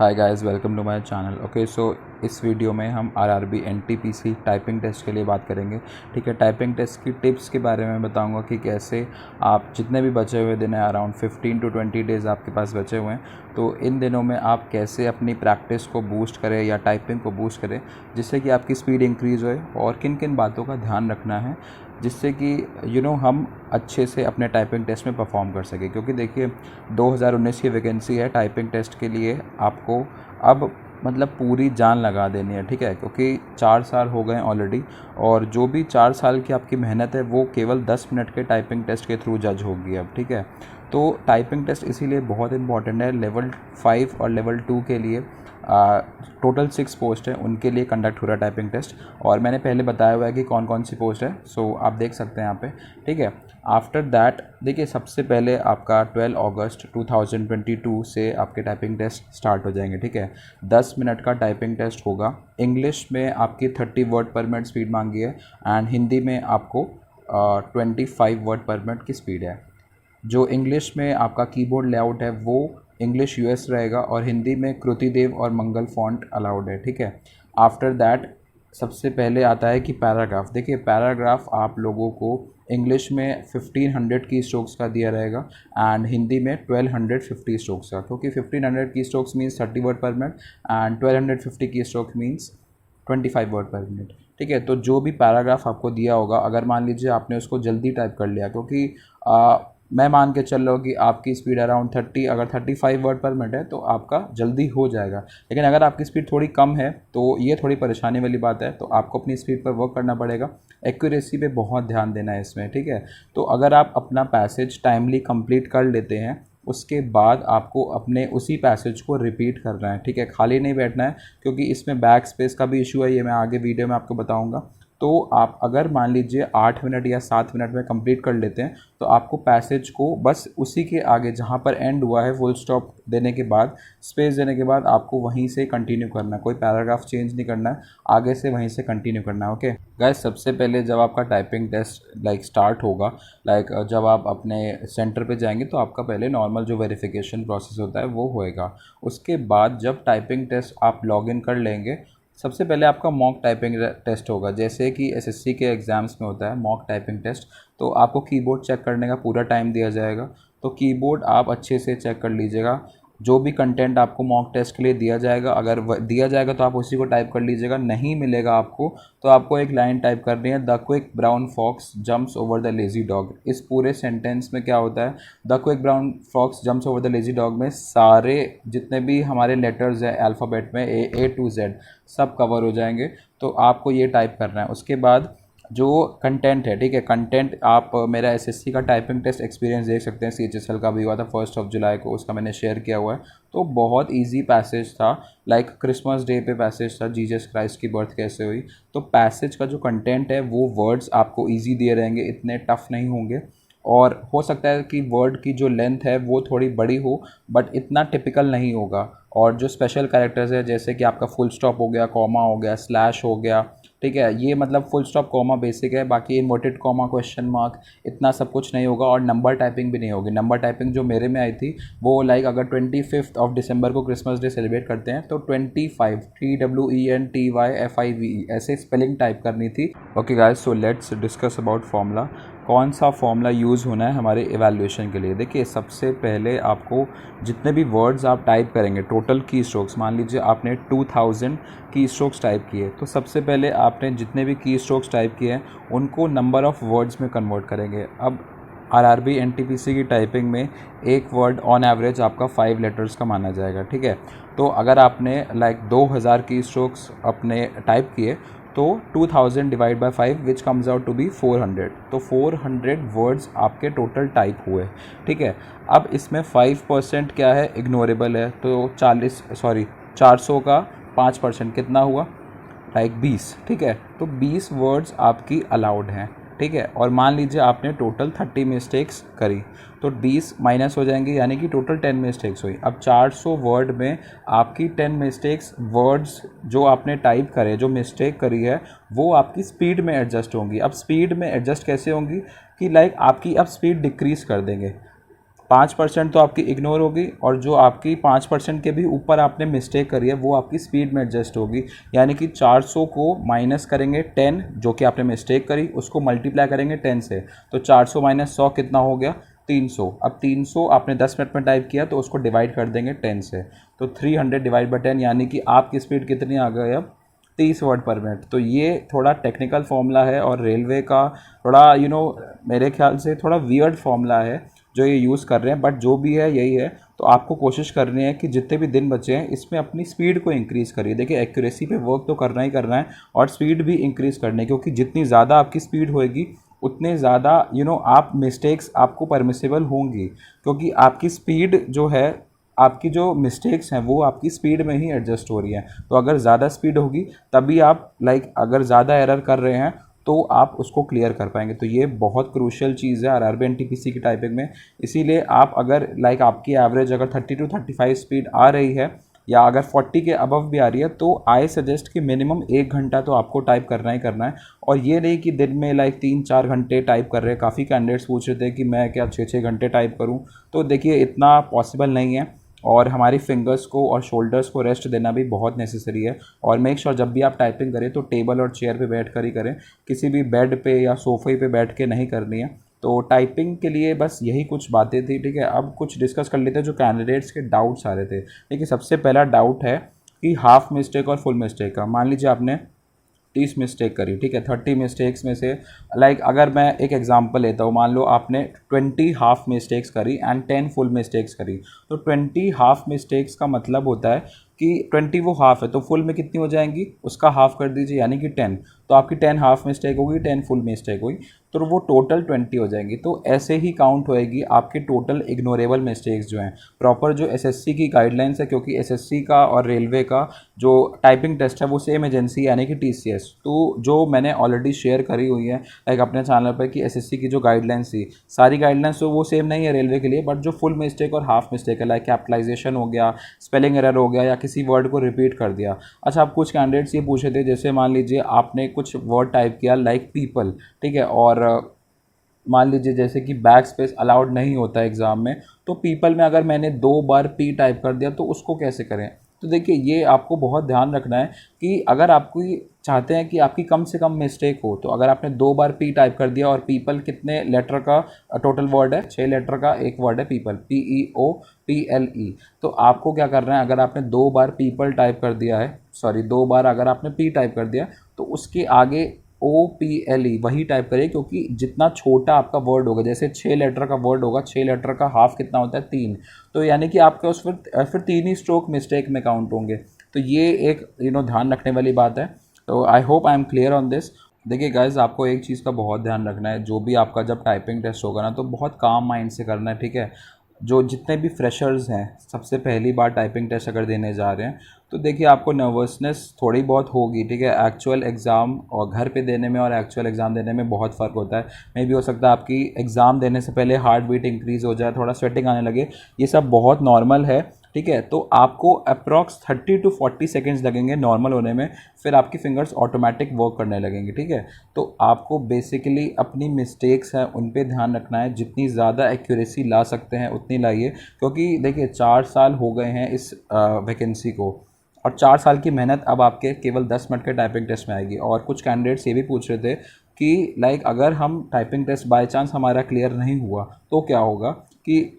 Hi guys, welcome to my channel. Okay, so इस video में हम आरआरबी एनटीपीसी टाइपिंग टेस्ट के लिए बात करेंगे। ठीक है, टाइपिंग टेस्ट की टिप्स के बारे में बताऊंगा कि कैसे आप जितने भी बचे हुए दिन हैं, अराउंड 15 to 20 डेज़ आपके पास बचे हुए हैं, तो इन दिनों में आप कैसे अपनी प्रैक्टिस को बूस्ट करें या टाइपिंग को बूस्ट करें जिससे कि आपकी स्पीड इंक्रीज़ होए, और किन किन बातों का ध्यान रखना है जिससे कि हम अच्छे से अपने टाइपिंग टेस्ट में परफॉर्म कर सकें। क्योंकि देखिए 2019 की वैकेंसी है टाइपिंग टेस्ट के लिए, आपको अब मतलब पूरी जान लगा देनी है। ठीक है, क्योंकि 4 साल हो गए ऑलरेडी, और जो भी 4 साल की आपकी मेहनत है वो केवल 10 मिनट के टाइपिंग टेस्ट के थ्रू जज होगी अब। ठीक है, तो टाइपिंग टेस्ट इसीलिए बहुत इंपॉर्टेंट है। लेवल 5 और लेवल 2 के लिए टोटल 6 पोस्ट है, उनके लिए कंडक्ट हो रहा है टाइपिंग टेस्ट, और मैंने पहले बताया हुआ है कि कौन कौन सी पोस्ट है, सो आप देख सकते हैं यहाँ पे। ठीक है, आफ्टर दैट देखिए सबसे पहले आपका 12 अगस्त 2022 से आपके टाइपिंग टेस्ट स्टार्ट हो जाएंगे। ठीक है, 10 मिनट का टाइपिंग टेस्ट होगा। इंग्लिश में आपकी 30 वर्ड पर मिनट स्पीड मांगी है, एंड हिंदी में आपको 25 वर्ड पर मिनट की स्पीड है। जो इंग्लिश में आपका कीबोर्ड लेआउट है वो इंग्लिश यूएस रहेगा, और हिंदी में कृतिदेव और मंगल फॉन्ट अलाउड है। ठीक है, आफ्टर दैट सबसे पहले आता है कि पैराग्राफ। देखिए पैराग्राफ आप लोगों को इंग्लिश में 1500 की स्ट्रोक्स का दिया रहेगा, एंड हिंदी में 1250 स्ट्रोक्स का, क्योंकि 1500 की स्ट्रोक्स मीन्स 30 वर्ड पर मिनट एंड 1250 की स्ट्रोक मीन्स 25 वर्ड पर मिनट। ठीक है, तो जो भी पैराग्राफ आपको दिया होगा, अगर मान लीजिए आपने उसको जल्दी टाइप कर लिया, क्योंकि मैं मान के चल रहा हूँ कि आपकी स्पीड अराउंड 30, अगर 35 वर्ड पर मिनट है तो आपका जल्दी हो जाएगा। लेकिन अगर आपकी स्पीड थोड़ी कम है तो ये थोड़ी परेशानी वाली बात है, तो आपको अपनी स्पीड पर वर्क करना पड़ेगा। एक्यूरेसी पे बहुत ध्यान देना है इसमें। ठीक है, तो अगर आप अपना पैसेज टाइमली कंप्लीट कर लेते हैं, उसके बाद आपको अपने उसी पैसेज को रिपीट करना है। ठीक है, खाली नहीं बैठना है, क्योंकि इसमें बैक स्पेस का भी इशू है, ये मैं आगे वीडियो में आपको बताऊंगा। तो आप अगर मान लीजिए 8 मिनट या 7 मिनट में कंप्लीट कर लेते हैं, तो आपको पैसेज को बस उसी के आगे जहाँ पर एंड हुआ है, फुल स्टॉप देने के बाद, स्पेस देने के बाद आपको वहीं से कंटिन्यू करना है। कोई पैराग्राफ चेंज नहीं करना है, आगे से वहीं से कंटिन्यू करना है। ओके गाइस, सबसे पहले जब आपका टाइपिंग टेस्ट स्टार्ट होगा, जब आप अपने सेंटर पे जाएंगे, तो आपका पहले नॉर्मल जो वेरिफिकेशन प्रोसेस होता है वो होएगा। उसके बाद जब टाइपिंग टेस्ट आप लॉगिन कर लेंगे, सबसे पहले आपका मॉक टाइपिंग टेस्ट होगा, जैसे कि एसएससी के एग्ज़ाम्स में होता है मॉक टाइपिंग टेस्ट। तो आपको कीबोर्ड चेक करने का पूरा टाइम दिया जाएगा, तो कीबोर्ड आप अच्छे से चेक कर लीजिएगा। जो भी कंटेंट आपको मॉक टेस्ट के लिए दिया जाएगा, अगर दिया जाएगा तो आप उसी को टाइप कर लीजिएगा। नहीं मिलेगा आपको तो आपको एक लाइन टाइप करनी है, the quick brown fox jumps over the lazy dog. इस पूरे सेंटेंस में क्या होता है, the quick brown fox jumps over the lazy dog में सारे जितने भी हमारे लेटर्स हैं अल्फ़ाबेट में ए टू जेड सब कवर हो जाएंगे, तो आपको ये टाइप करना है। उसके बाद जो कंटेंट है, ठीक है, कंटेंट आप मेरा एसएससी का टाइपिंग टेस्ट एक्सपीरियंस देख सकते हैं, सीएचएसएल का भी हुआ था 1 जुलाई को, उसका मैंने शेयर किया हुआ है। तो बहुत इजी पैसेज था, क्रिसमस डे पे पैसेज था, जीसस क्राइस्ट की बर्थ कैसे हुई। तो पैसेज का जो कंटेंट है वो वर्ड्स आपको ईजी दिए रहेंगे, इतने टफ नहीं होंगे, और हो सकता है कि वर्ड की जो लेंथ है वो थोड़ी बड़ी हो, बट इतना टिपिकल नहीं होगा। और जो स्पेशल कैरेक्टर्स है, जैसे कि आपका फुल स्टॉप हो गया, कॉमा हो गया, स्लैश हो गया, ठीक है, ये मतलब फुल स्टॉप कॉमा बेसिक है, बाकी इन्वर्टेड कॉमा, क्वेश्चन मार्क, इतना सब कुछ नहीं होगा। और नंबर टाइपिंग भी नहीं होगी। नंबर टाइपिंग जो मेरे में आई थी वो अगर 25 दिसंबर को क्रिसमस डे सेलिब्रेट करते हैं तो 25 TWENTYFIVE ऐसे स्पेलिंग टाइप करनी थी। Okay guys, so let's discuss about formula. कौन सा फॉर्मूला यूज़ होना है हमारे इवैल्यूएशन के लिए। देखिए सबसे पहले आपको जितने भी वर्ड्स आप टाइप करेंगे, टोटल की स्ट्रोक्स, मान लीजिए आपने 2000 की स्ट्रोक्स टाइप किए, तो सबसे पहले आपने जितने भी की स्ट्रोक्स टाइप किए हैं उनको नंबर ऑफ़ वर्ड्स में कन्वर्ट करेंगे। अब आरआरबी एनटीपीसी की टाइपिंग में एक वर्ड ऑन एवरेज आपका 5 लेटर्स का माना जाएगा। ठीक है, तो अगर आपने 2000 की स्ट्रोक्स अपने टाइप किए, तो 2000 divide by 5 which comes out to be 400, तो 400 वर्ड्स आपके टोटल टाइप हुए। ठीक है, अब इसमें 5% क्या है, इग्नोरेबल है, तो 400 का 5% कितना हुआ, 20। ठीक है, तो 20 वर्ड्स आपकी अलाउड हैं। ठीक है, और मान लीजिए आपने टोटल 30 मिस्टेक्स करी, तो 20 माइनस हो जाएंगे, यानी कि टोटल 10 मिस्टेक्स हुई। अब 400 वर्ड में आपकी 10 मिस्टेक्स वर्ड्स जो आपने टाइप करे, जो मिस्टेक करी है, वो आपकी स्पीड में एडजस्ट होंगी। अब स्पीड में एडजस्ट कैसे होंगी कि आपकी अब स्पीड डिक्रीज़ कर देंगे। 5% तो आपकी इग्नोर होगी, और जो आपकी 5% के भी ऊपर आपने मिस्टेक करी है वो आपकी स्पीड में एडजस्ट होगी। यानी कि 400 को माइनस करेंगे 10 जो कि आपने मिस्टेक करी, उसको मल्टीप्लाई करेंगे 10 से, तो 400 माइनस 100 कितना हो गया, 300। अब 300 आपने 10 मिनट में टाइप किया तो उसको डिवाइड कर देंगे 10 से, तो 300 डिवाइड बाई 10, यानी कि आपकी स्पीड कितनी आ गई अब, 30 वर्ड पर मिनट। तो ये थोड़ा टेक्निकल फॉर्मूला है और रेलवे का थोड़ा मेरे ख्याल से थोड़ा वियर्ड फॉर्मूला है जो ये यूज़ कर रहे हैं, बट जो भी है यही है। तो आपको कोशिश करनी है कि जितने भी दिन बचे हैं इसमें अपनी स्पीड को इंक्रीज़ करिए। देखिए एक्यूरेसी पे वर्क तो करना ही करना है और स्पीड भी इंक्रीज़ करनी है, क्योंकि जितनी ज़्यादा आपकी स्पीड होएगी उतने ज़्यादा आप मिस्टेक्स आपको परमिसिबल होंगी, क्योंकि आपकी स्पीड जो है, आपकी जो मिस्टेक्स हैं वो आपकी स्पीड में ही एडजस्ट हो रही हैं। तो अगर ज़्यादा स्पीड होगी तभी आप अगर ज़्यादा एरर कर रहे हैं तो आप उसको क्लियर कर पाएंगे। तो ये बहुत क्रूशियल चीज़ है आरआरबी एनटीपीसी की टाइपिंग में। इसीलिए आप अगर आपकी एवरेज अगर 30 to 35 स्पीड आ रही है या अगर 40 के अबव भी आ रही है, तो आई सजेस्ट कि मिनिमम 1 घंटा तो आपको टाइप करना ही करना है। और ये नहीं कि दिन में 3-4 घंटे टाइप कर रहे हैं। काफ़ी कैंडिडेट्स पूछ रहे थे कि मैं क्या 6-6 घंटे टाइप करूं, तो देखिए इतना पॉसिबल नहीं है, और हमारी फिंगर्स को और शोल्डर्स को रेस्ट देना भी बहुत नेसेसरी है। और मेक श्योर जब भी आप टाइपिंग करें तो टेबल और चेयर पे बैठ कर ही करें, किसी भी बेड पे या सोफे पे बैठ के नहीं करनी है। तो टाइपिंग के लिए बस यही कुछ बातें थी, ठीक है। अब कुछ डिस्कस कर लेते हैं जो कैंडिडेट्स के डाउट्स आ रहे थे। देखिए सबसे पहला डाउट है कि हाफ मिस्टेक और फुल मिस्टेक का। मान लीजिए आपने 30 मिस्टेक करी, ठीक है। 30 मिस्टेक्स में से अगर मैं एक एग्जांपल लेता हूँ, मान लो आपने 20 हाफ मिस्टेक्स करी एंड 10 फुल मिस्टेक्स करी। तो 20 हाफ मिस्टेक्स का मतलब होता है कि 20 वो हाफ है, तो फुल में कितनी हो जाएंगी, उसका हाफ कर दीजिए यानी कि 10। तो आपकी 10 हाफ मिस्टेक होगी, 10 फुल मिस्टेक हुई, तो वो टोटल 20 हो जाएंगी। तो ऐसे ही काउंट होएगी आपकी टोटल इग्नोरेबल मिस्टेक्स जो हैं। प्रॉपर जो एसएससी की गाइडलाइंस है, क्योंकि एसएससी का और रेलवे का जो टाइपिंग टेस्ट है वो सेम एजेंसी यानी कि टीसीएस, तो जो मैंने ऑलरेडी शेयर करी हुई है अपने चैनल पर कि एसएससी की जो गाइडलाइंस थी, सारी गाइडलाइंस तो वो सेम नहीं है रेलवे के लिए, बट जो फुल मिस्टेक और हाफ मिस्टेक है कैपिटलाइजेशन हो गया, स्पेलिंग एरर हो गया, या किसी वर्ड को रिपीट कर दिया। अच्छा, अब कुछ कैंडिडेट्स ये पूछे थे, जैसे मान लीजिए आपने कुछ वर्ड टाइप किया पीपल, ठीक है, और मान लीजिए जैसे कि बैक स्पेस अलाउड नहीं होता है एग्ज़ाम में, तो पीपल में अगर मैंने 2 बार पी टाइप कर दिया तो उसको कैसे करें। तो देखिए ये आपको बहुत ध्यान रखना है कि अगर आपको चाहते हैं कि आपकी कम से कम मिस्टेक हो, तो अगर आपने 2 बार पी टाइप कर दिया, और पीपल कितने लेटर का टोटल वर्ड है, 6 लेटर का एक वर्ड है पीपल, PEOPLE। तो आपको क्या करना है, अगर आपने 2 बार पीपल टाइप कर दिया है, सॉरी 2 बार अगर आपने पी टाइप कर दिया, तो उसके आगे OPLE वही टाइप करिए, क्योंकि जितना छोटा आपका वर्ड होगा, जैसे 6 लेटर का वर्ड होगा, 6 लेटर का हाफ कितना होता है, 3, तो यानी कि आपके उस फिर 3 ही स्ट्रोक मिस्टेक में काउंट होंगे। तो ये एक ध्यान रखने वाली बात है। तो I hope I am clear on this. देखिए गाइज, आपको एक चीज़ का बहुत ध्यान रखना है, जो भी आपका जब टाइपिंग टेस्ट होगा ना, तो बहुत काम माइंड से करना है, ठीक है। जो जितने भी फ्रेशर्स हैं, सबसे पहली बार टाइपिंग टेस्ट अगर देने जा रहे हैं, तो देखिए आपको नर्वसनेस थोड़ी बहुत होगी, ठीक है। एक्चुअल एग्ज़ाम और घर पे देने में और एक्चुअल एग्ज़ाम देने में बहुत फ़र्क होता है। मे भी हो सकता है आपकी एग्ज़ाम देने से पहले हार्ट बीट इंक्रीज़ हो जाए, थोड़ा स्वेटिंग आने लगे, ये सब बहुत नॉर्मल है, ठीक है। तो आपको अप्रॉक्स 30 to 40 सेकेंड्स लगेंगे नॉर्मल होने में, फिर आपकी फिंगर्स ऑटोमेटिक वर्क करने लगेंगी, ठीक है। तो आपको बेसिकली अपनी मिस्टेक्स हैं उन पे ध्यान रखना है, जितनी ज़्यादा एक्यूरेसी ला सकते हैं उतनी लाइए, क्योंकि देखिए 4 साल हो गए हैं इस वैकेंसी को, और 4 साल की मेहनत अब आपके केवल 10 मिनट के टाइपिंग टेस्ट में आएगी। और कुछ कैंडिडेट्स ये भी पूछ रहे थे कि अगर हम टाइपिंग टेस्ट बाय चांस हमारा क्लियर नहीं हुआ तो क्या होगा, कि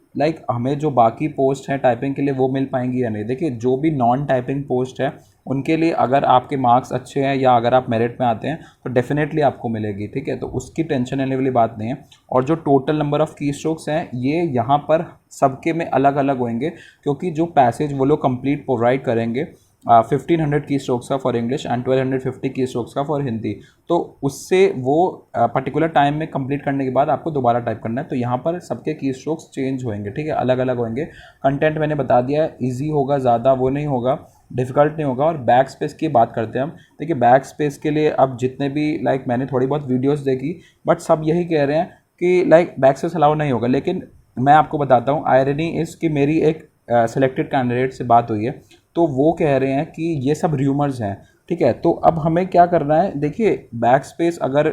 हमें जो बाकी पोस्ट हैं टाइपिंग के लिए वो मिल पाएंगी या नहीं। देखिए जो भी नॉन टाइपिंग पोस्ट है उनके लिए अगर आपके मार्क्स अच्छे हैं या अगर आप मेरिट में आते हैं तो डेफिनेटली आपको मिलेगी, ठीक है। तो उसकी टेंशन लेने वाली बात नहीं है। और जो टोटल नंबर ऑफ़ की स्ट्रोक्स हैं ये यहाँ पर सबके में अलग अलग होंगे, क्योंकि जो पैसेज वो लोग कंप्लीट प्रोवाइड करेंगे 1500 की स्ट्रोक्स का फॉर इंग्लिश एंड 1250 की स्ट्रोक्स का फॉर हिंदी, तो उससे वो पर्टिकुलर टाइम में कंप्लीट करने के बाद आपको दोबारा टाइप करना है। तो यहाँ पर सबके की स्ट्रोक्स चेंज होंगे, ठीक है, अलग अलग होंगे। कंटेंट मैंने बता दिया है, ईजी होगा, ज़्यादा वो नहीं होगा, डिफ़िकल्ट नहीं होगा। और बैक स्पेस की बात करते हैं हम। देखिए बैक स्पेस के लिए अब जितने भी मैंने थोड़ी बहुत वीडियोस देखी, बट सब यही कह रहे हैं कि बैक स्पेस अलाउ नहीं होगा। लेकिन मैं आपको बताता हूँ, आयरनी इस कि मेरी एक सेलेक्टेड कैंडिडेट से बात हुई है, तो वो कह रहे हैं कि ये सब र्यूमर्स हैं, ठीक है। तो अब हमें क्या करना है, देखिए बैक स्पेस अगर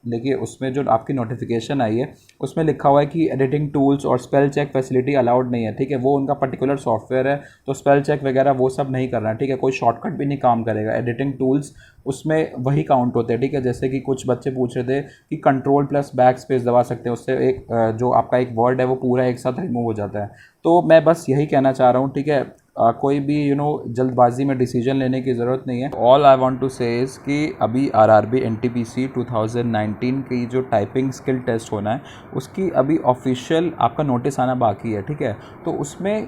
देखिए उसमें जो आपकी नोटिफिकेशन आई है उसमें लिखा हुआ है कि एडिटिंग टूल्स और स्पेल चेक फैसिलिटी अलाउड नहीं है, ठीक है। वो उनका पर्टिकुलर सॉफ्टवेयर है, तो स्पेल चेक वगैरह वो सब नहीं करना है, ठीक है। कोई शॉर्टकट भी नहीं काम करेगा। एडिटिंग टूल्स उसमें वही काउंट होते हैं, ठीक है। जैसे कि कुछ बच्चे पूछ रहे थे कि कंट्रोल प्लस बैक स्पेस दबा सकते हैं, उससे एक जो आपका एक वर्ड है वो पूरा एक साथ रिमूव हो जाता है। तो मैं बस यही कहना चाह रहा हूँ, ठीक है। कोई भी जल्दबाजी में डिसीजन लेने की ज़रूरत नहीं है। ऑल आई वांट टू से इज़ कि अभी आरआरबी एनटीपीसी 2019 की जो टाइपिंग स्किल टेस्ट होना है उसकी अभी ऑफिशियल आपका नोटिस आना बाकी है, ठीक है। तो उसमें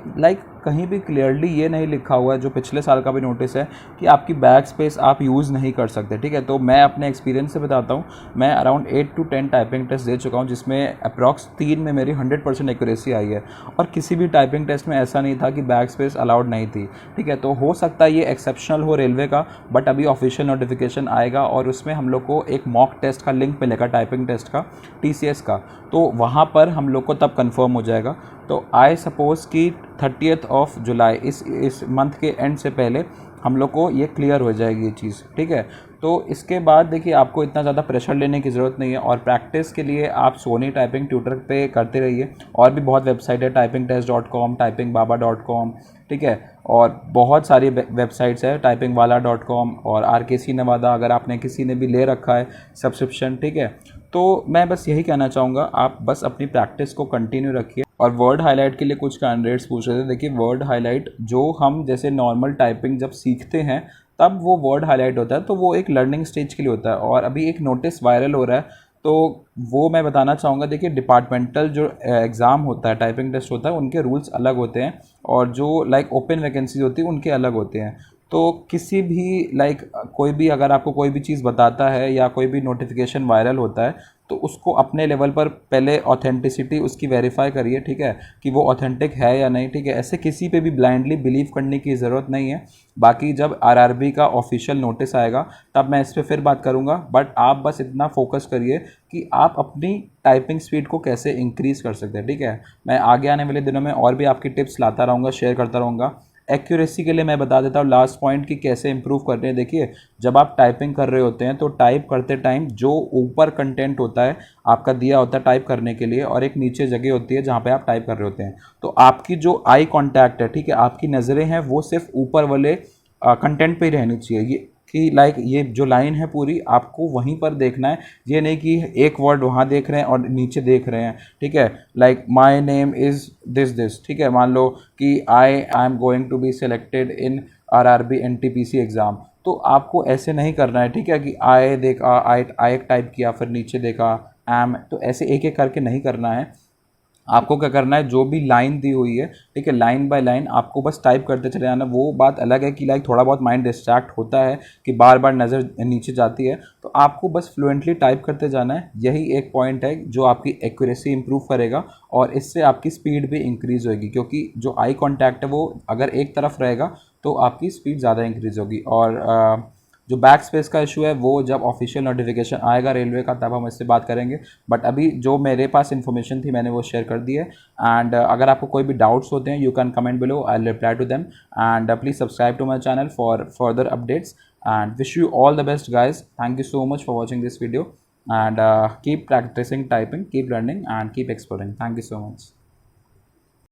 कहीं भी क्लियरली ये नहीं लिखा हुआ है, जो पिछले साल का भी नोटिस है, कि आपकी बैक स्पेस आप यूज़ नहीं कर सकते, ठीक है। तो मैं अपने एक्सपीरियंस से बताता हूँ, मैं अराउंड 8 to 10 टाइपिंग टेस्ट दे चुका हूँ, जिसमें अप्रॉक्स 3 में मेरी 100% एक्यूरेसी आई है, और किसी भी टाइपिंग टेस्ट में ऐसा नहीं था कि बैक स्पेस अलाउड नहीं थी, ठीक है। तो हो सकता है ये एक्सेप्शनल हो रेलवे का, बट अभी ऑफिशियल नोटिफिकेशन आएगा और उसमें हम लोग को एक मॉक टेस्ट का लिंक मिलेगा, टाइपिंग टेस्ट का, TCS का। तो वहाँ पर हम लोग को तब कंफर्म हो जाएगा। तो आई सपोज़ कि 30th ऑफ जुलाई, इस मंथ के एंड से पहले हम लोग को ये क्लियर हो जाएगी ये चीज़, ठीक है। तो इसके बाद देखिए आपको इतना ज़्यादा प्रेशर लेने की ज़रूरत नहीं है, और प्रैक्टिस के लिए आप सोनी टाइपिंग ट्यूटर पे करते रहिए। और भी बहुत वेबसाइट है, typingtest.com, typingbaba.com, ठीक है। और बहुत सारी वेबसाइट्स है, typingwala.com और RKC नवादा, अगर आपने किसी ने भी ले रखा है सब्सक्रिप्शन, ठीक है। तो मैं बस यही कहना चाहूँगा, आप बस अपनी प्रैक्टिस को कंटिन्यू रखिए। और वर्ड हाईलाइट के लिए कुछ कैंडिडेट्स पूछ रहे थे। देखिए वर्ड हाईलाइट जो हम जैसे नॉर्मल टाइपिंग जब सीखते हैं तब वो वर्ड हाईलाइट होता है, तो वो एक लर्निंग स्टेज के लिए होता है। और अभी एक नोटिस वायरल हो रहा है, तो वो मैं बताना चाहूँगा। देखिए डिपार्टमेंटल जो एग्ज़ाम होता है, टाइपिंग टेस्ट होता है, उनके रूल्स अलग होते हैं, और जो ओपन वैकेंसीज होती है उनके अलग होते हैं। तो किसी भी कोई भी अगर आपको कोई भी चीज़ बताता है या कोई भी नोटिफिकेशन वायरल होता है, तो उसको अपने लेवल पर पहले ऑथेंटिसिटी उसकी वेरीफाई करिए, ठीक है, कि वो ऑथेंटिक है या नहीं, ठीक है। ऐसे किसी पे भी ब्लाइंडली बिलीव करने की ज़रूरत नहीं है। बाकी जब आरआरबी का ऑफिशियल नोटिस आएगा तब मैं इस पर फिर बात करूँगा, बट आप बस इतना फोकस करिए कि आप अपनी टाइपिंग स्पीड को कैसे इंक्रीज़ कर सकते हैं, ठीक है। मैं आगे आने वाले दिनों में और भी आपकी टिप्स लाता रहूँगा, शेयर करता रहूँगा। एक्यूरेसी के लिए मैं बता देता हूँ लास्ट पॉइंट कि कैसे इंप्रूव करते हैं। देखिए जब आप टाइपिंग कर रहे होते हैं तो टाइप करते टाइम जो ऊपर कंटेंट होता है आपका दिया होता है टाइप करने के लिए, और एक नीचे जगह होती है जहाँ पे आप टाइप कर रहे होते हैं, तो आपकी जो आई कांटेक्ट है, ठीक है, आपकी नज़रें हैं वो सिर्फ ऊपर वाले कंटेंट पे ही रहनी चाहिए। ये कि ये जो लाइन है पूरी आपको वहीं पर देखना है, ये नहीं कि एक वर्ड वहाँ देख रहे हैं और नीचे देख रहे हैं, ठीक है। माई नेम इज़ दिस, ठीक है। मान लो कि I am going to be selected in RRB NTPC exam, तो आपको ऐसे नहीं करना है, ठीक है, कि आई देखा, आई टाइप किया, फिर नीचे देखा एम, तो ऐसे एक एक करके नहीं करना है। आपको क्या करना है, जो भी लाइन दी हुई है, ठीक है, लाइन बाय लाइन आपको बस टाइप करते चले जाना। वो बात अलग है कि थोड़ा बहुत माइंड डिस्ट्रैक्ट होता है कि बार बार नज़र नीचे जाती है, तो आपको बस फ्लुएंटली टाइप करते जाना है। यही एक पॉइंट है जो आपकी एक्यूरेसी इंप्रूव करेगा, और इससे आपकी स्पीड भी इंक्रीज़ होगी, क्योंकि जो आई कॉन्टैक्ट है वो अगर एक तरफ रहेगा तो आपकी स्पीड ज़्यादा इंक्रीज़ होगी। और जो बैक स्पेस का इशू है वो जब ऑफिशियल नोटिफिकेशन आएगा रेलवे का तब हम इससे बात करेंगे, बट अभी जो मेरे पास इन्फॉर्मेशन थी मैंने वो शेयर कर दी है। एंड अगर आपको कोई भी डाउट्स होते हैं you can comment below, I will reply to them. And please subscribe to my channel for further updates, and wish you all the best guys. Thank you so much for watching this video, and keep practicing typing, keep learning, and keep exploring. Thank you so much.